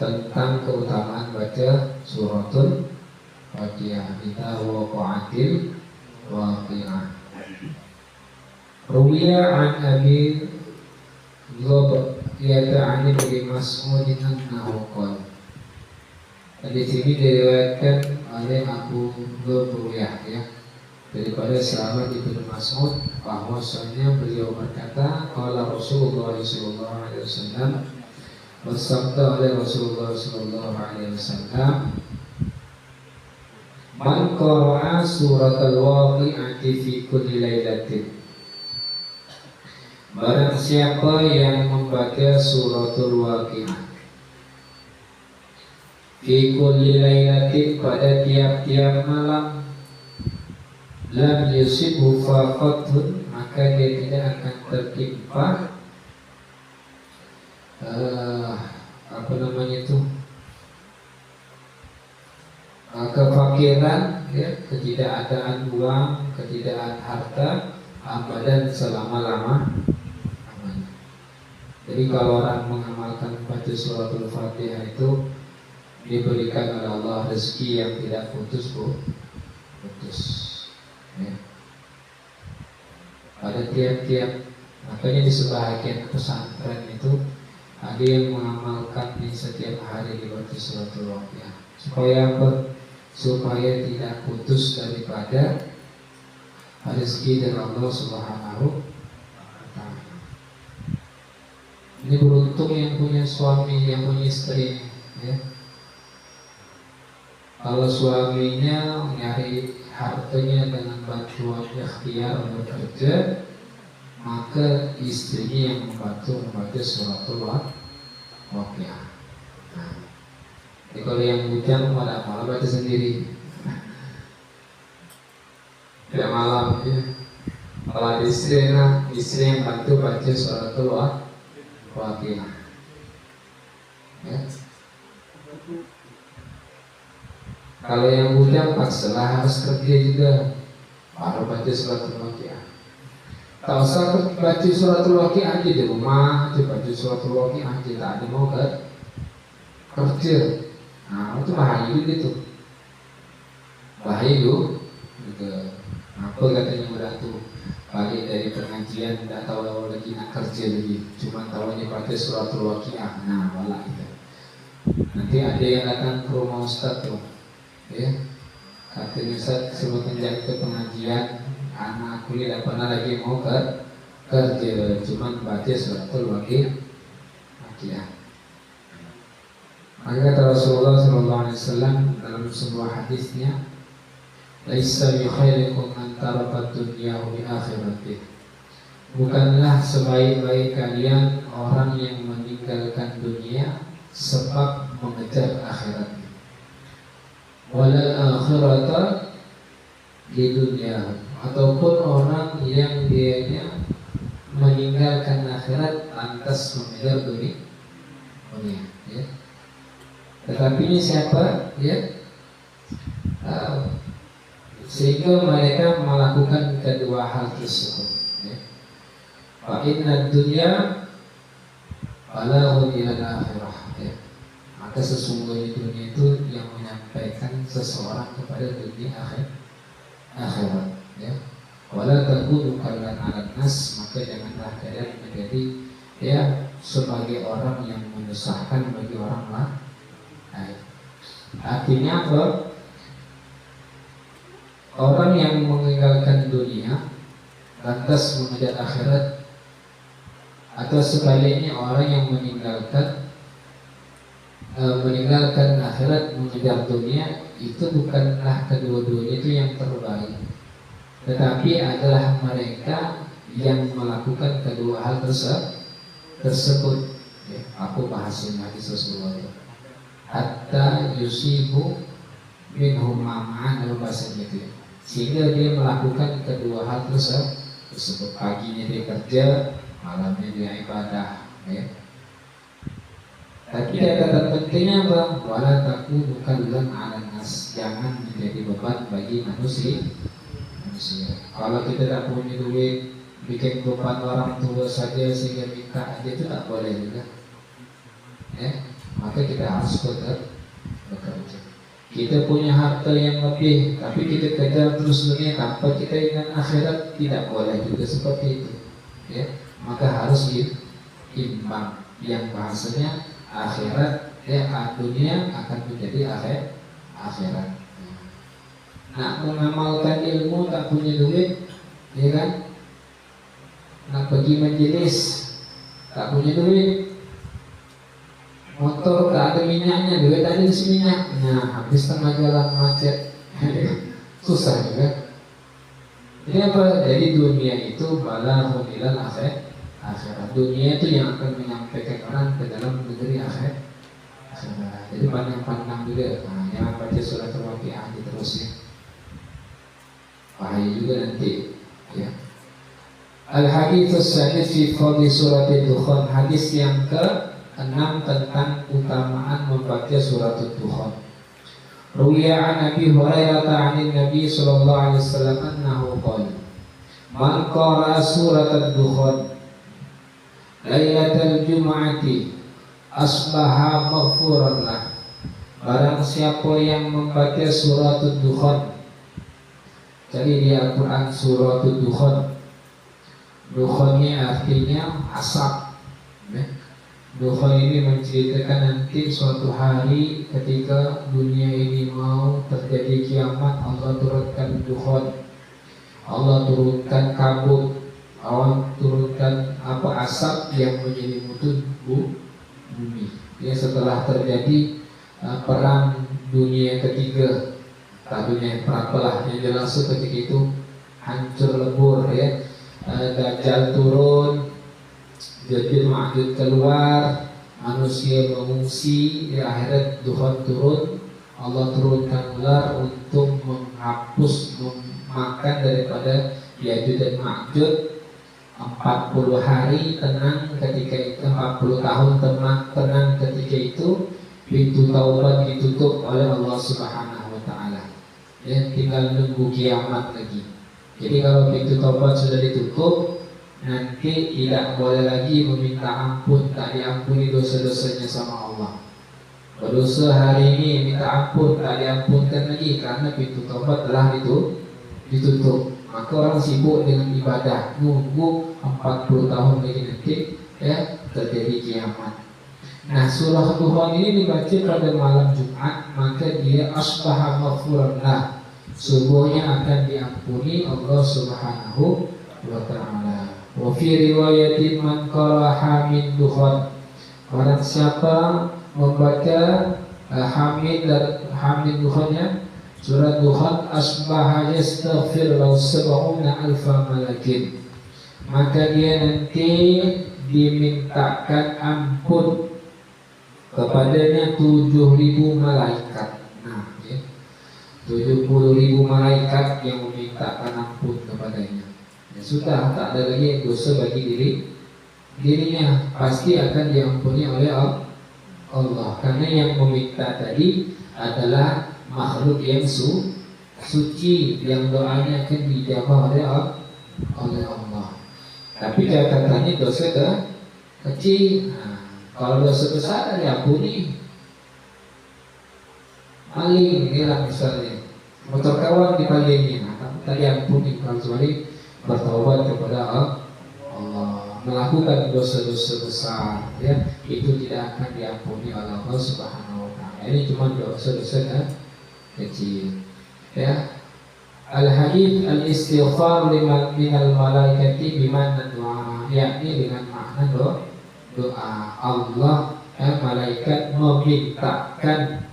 tentang keutamaan baca suratul Fatihah. Kita waqa'atil waqi'ah. Ruwiya an Abi Dhab bin Mas'ud annahu qala. Di sini diriwayatkan oleh Abu Dhurriyah ya, daripada sahabat Ibnu Mas'ud bahwasanya beliau berkata, qala Rasulullah sallallahu alaihi wasallam, bersabda oleh Rasulullah sallallahu alaihi wasallam, man qara'a suratal waqi'ati fi kulli lailatin, barang siapa yang membaca suratul waqi'ah fi kulli lailatin, pada tiap-tiap malam, lam yusibhu faqatun, maka dia tidak akan tertimpa kefakiran ya, ketidakadaan uang, ketidakadaan harta abadan selama-lama. Jadi kalau orang mengamalkan baca suratul Fatihah itu diberikan oleh Allah rezeki yang tidak putus ya. Pada tiap-tiap, makanya di sebahagian pesantren itu ada yang mengamalkan di setiap hari dibaca suratul Fatihah. Supaya apa? Supaya tidak putus daripada rezeki dari Allah Subhanahu wa ta'ala. Ini beruntung yang punya suami, yang punya istri ya. Kalau suaminya nyari hartanya dengan bantuan ikhtiar bekerja, maka istrinya yang membaca suratul Waqiah. Nah, kalau yang bujang malah baca sendiri. Tidak malam ya. Kalau ada istri yang bantu baca suratul Waqiah. Ya. Kalau yang bujang paksalah harus kerja juga, baru baca suratul Waqiah. Tak usah baca suratul Waqiah aja di rumah, aja baca suratul Waqiah aja, tak ada mau kerja. Nah itu bahaya gitu. Bahaya juga. Apa katanya beratu balik dari pengajian, tidak tahu lagi nak kerja lagi, cuma tahunya baca suratul Waqiah. Nah malah itu. Nanti ada yang datang ke rumah Ustaz tuh. Ya, katanya Ustaz sebelum menjadi ke pengajian, anak aku tidak pernah lagi mau kerja, cuma baca suratul Waqiah. Maka kata Rasulullah SAW dalam sebuah hadisnya, laisa bi khairikum man taraka dunya bi akhirati. Bukanlah sebaik-baik kalian orang yang meninggalkan dunia sebab mengejar akhirat. Wala akhirata di dunia, ataupun orang yang dianya meninggalkan akhirat lantas mengejar dunia ya. Tetapi ini siapa ya? Sehingga mereka melakukan kedua hal tersebut ya. Fa inna dunya balaghu ila akhirah ya. Maka sesungguhnya dunia itu yang menyampaikan seseorang kepada dunia akhirat ya. Wala takunu kallan 'alan nas, maka janganlah kalian menjadi ya sebagai orang yang menyusahkan bagi orang lain. Artinya apa? Orang yang meninggalkan dunia lantas mengejar akhirat, atau sebaliknya orang yang meninggalkan akhirat mengejar dunia, itu bukanlah kedua-duanya itu yang terbaik, tetapi adalah mereka yang melakukan kedua hal tersebut ya. Aku bahasin lagi sesuatu hatta yusibu minhum ma'an, dalam bahasa gitu ya. Sehingga dia melakukan kedua hal tersebut. Paginya dia kerja, malamnya dia ibadah ya. Tapi catatan pentingnya apa? Wala takunu kallan 'alan nas, jangan menjadi beban bagi manusia. Kalau kita tak punya duit, bikin beban orang tua saja sehingga minta aja, itu tak boleh juga ya. maka kita harus bekerja. Kita punya harta yang lebih, tapi kita kejar terus dunia tanpa kita ingat akhirat, tidak boleh juga seperti itu. Ya, maka harus imbang. Yang bahasanya akhirat, dunia akan menjadi akhirat. Nak mengamalkan ilmu tak punya duit, ya kan? Nak pergi majelis tak punya duit. Motor tak ada minyaknya, duit tak ada isi minyak. Nah, habis tengah jalan macet. Susah juga. Jadi apa? Jadi dunia itu balaghun ilal akhirat. Dunia itu yang akan menyampaikan orang ke dalam negeri akhirat. Jadi pandang-pandang juga. Nah, jangan baca surat Al-Waqiah terusnya. Bahaya juga nanti. Ya. Al-hadits sadis fi fadli surat Ad-Dukhan. Hadis yang ke-6 tentang utamaan membaca surat Ad-Dukhan. Ruwiya an Abi Hurairah 'anil Nabi sallallahu alaihi wasallam annahu qala man qara'a surat Ad-Dukhan lailatal jum'ati asbaha maghfuran lah. Barang siapa yang membaca surat Ad-Dukhan. Jadi di Al-Quran surat Ad-Dukhan. Dukhannya artinya asap. Dukhan ini menceritakan nanti suatu hari ketika dunia ini mau terjadi kiamat, Allah turunkan dukhan, Allah turunkan kabut, Allah turunkan asap yang menyelimuti bumi. Ya, setelah terjadi perang dunia ketiga, dunia perang yang jelas ketika itu hancur lebur, ya. Dajjal turun, Ya'juj Ma'juj keluar, manusia mengungsi, di akhirat Tuhan turun, Allah turunkan ular untuk menghapus, memakan daripada Ya'juj dan Ma'juj. 40 hari tenang ketika itu, 40 tahun tenang ketika itu. Pintu taubat ditutup oleh Allah Subhanahu wa Ta'ala. Ya, tinggal nunggu kiamat lagi. Jadi kalau pintu taubat sudah ditutup, nanti tidak boleh lagi meminta ampun, tak diampuni dosa-dosanya sama Allah. Berdosa hari ini minta ampun, tak diampunkan lagi karena pintu taubat telah ditutup. Maka orang sibuk dengan ibadah, nunggu 40 tahun lagi nanti, ya, terjadi kiamat. Nah, surah Dukhan ini dibaca pada malam Jumat, maka dia asbaha maghfuran lah, subuhnya akan diampuni Allah Subhanahu wa Ta'ala. Wa fi riwayatin man qara'a min Dukhan, barang siapa membaca hamid Dukhannya, surat Dukhan, asbaha yastaghfir lahu sab'una alfa malakin, maka dia nanti dimintakan ampun kepadanya 7.000 malaikat. Nah, ya, 70.000 malaikat yang memintakan ampun kepadanya. Ya sudah, tak ada lagi dosa bagi dirinya, pasti akan diampuni oleh Allah. Karena yang meminta tadi adalah makhluk yang suci, yang doanya akan dijawab oleh Allah. Tapi catatannya dosa kecil. Nah, kalau dosa besar diampuni. Maling hilang misalnya, motor kawan dipalingi, tak diampuni kecuali bertaubat kepada Allah. Melakukan dosa-dosa besar, ya, itu tidak akan diampuni oleh Allah Subhanahu wa Ta'ala. Ini cuma dosa-dosa kecil, ya. Al-hadits al-istighfar minal malaikati bimakna doa, yakni dengan makna doa Allah, malaikat memintakan